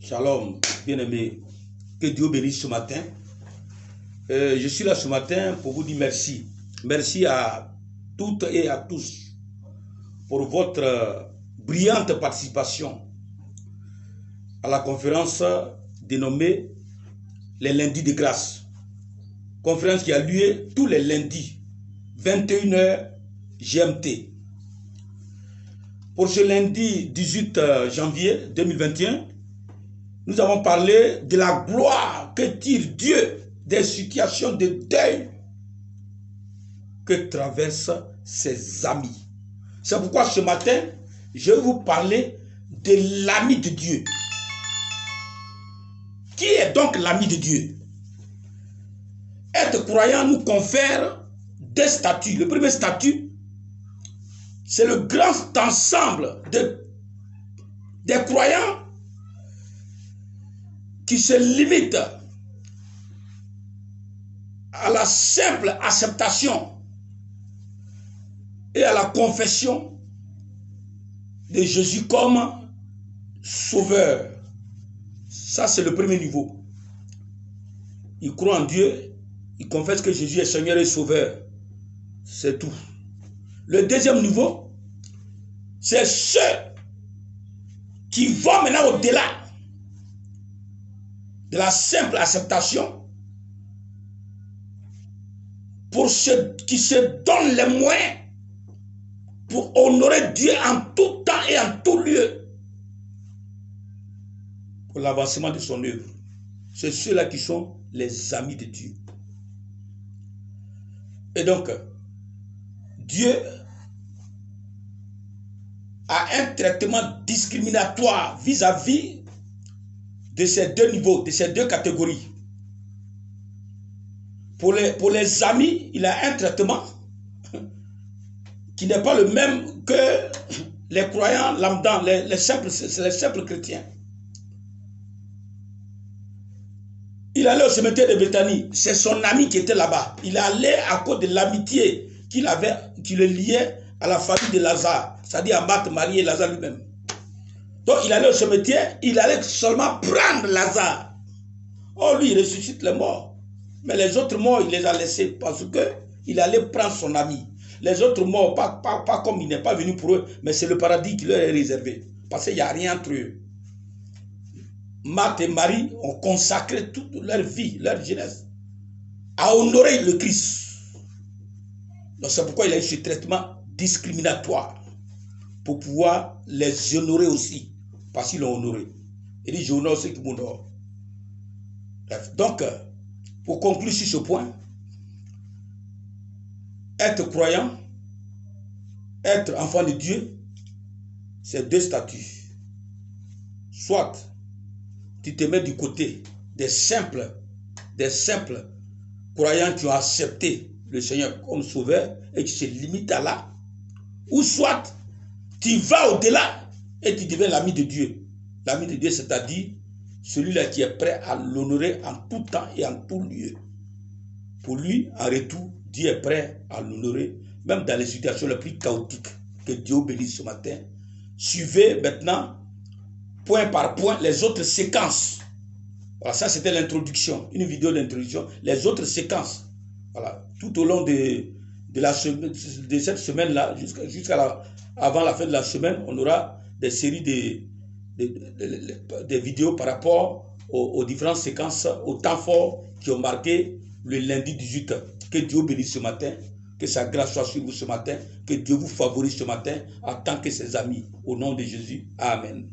Shalom, bien-aimés. Que Dieu bénisse ce matin. Je suis là ce matin pour vous dire merci. Merci à toutes et à tous pour votre brillante participation à la conférence dénommée les lundis de grâce. Conférence qui a lieu tous les lundis, 21h GMT. Pour ce lundi 18 janvier 2021, nous avons parlé de la gloire que tire Dieu des situations de deuil que traversent ses amis. C'est pourquoi ce matin, je vais vous parler de l'ami de Dieu. Qui est donc l'ami de Dieu? Être croyant nous confère des statuts. Le premier statut, c'est le grand ensemble des croyants qui se limitent à la simple acceptation et à la confession de Jésus comme sauveur. Ça, c'est le premier niveau. Ils croient en Dieu, ils confessent que Jésus est Seigneur et Sauveur. C'est tout. Le deuxième niveau, c'est ceux qui vont maintenant au-delà de la simple acceptation pour ceux qui se donnent les moyens pour honorer Dieu en tout temps et en tout lieu pour l'avancement de son œuvre. C'est ceux-là qui sont les amis de Dieu. Et donc, Dieu a un traitement discriminatoire vis-à-vis de ces deux niveaux, de ces deux catégories. Pour les amis, il a un traitement qui n'est pas le même que les croyants lambda, les simples chrétiens. Il allait au cimetière de Béthanie, c'est son ami qui était là-bas. Il allait à cause de l'amitié qu'il avait, qui le liait à la famille de Lazare, c'est-à-dire à Marthe, Marie et Lazare lui-même. Donc il allait au cimetière, il allait seulement prendre Lazare. Oh, lui, il ressuscite les morts. Mais les autres morts, il les a laissés parce qu'il allait prendre son ami. Les autres morts, pas comme il n'est pas venu pour eux, mais c'est le paradis qui leur est réservé. Parce qu'il n'y a rien entre eux. Marthe et Marie ont consacré toute leur vie, leur jeunesse, à honorer le Christ. Donc c'est pourquoi il a eu ce traitement discriminatoire, pour pouvoir les honorer aussi, parce qu'ils l'ont honoré. Il dit, j'honore ceux qui m'honorent. Donc, pour conclure sur ce point, être croyant, être enfant de Dieu, c'est deux statuts. Soit tu te mets du côté des simples croyants qui ont accepté le Seigneur comme sauveur et tu se limites à là, ou soit tu vas au-delà et tu deviens l'ami de Dieu. L'ami de Dieu, c'est-à-dire celui-là qui est prêt à l'honorer en tout temps et en tout lieu. Pour lui, en retour, Dieu est prêt à l'honorer, même dans les situations les plus chaotiques. Que Dieu bénisse ce matin. Suivez maintenant, point par point, les autres séquences. Voilà, ça c'était l'introduction, une vidéo d'introduction. Les autres séquences, voilà, tout au long de cette semaine-là, avant la fin de la semaine, on aura des séries de vidéos par rapport aux différentes séquences, aux temps forts qui ont marqué le lundi 18. Que Dieu bénisse ce matin, que sa grâce soit sur vous ce matin, que Dieu vous favorise ce matin en tant que ses amis. Au nom de Jésus, Amen.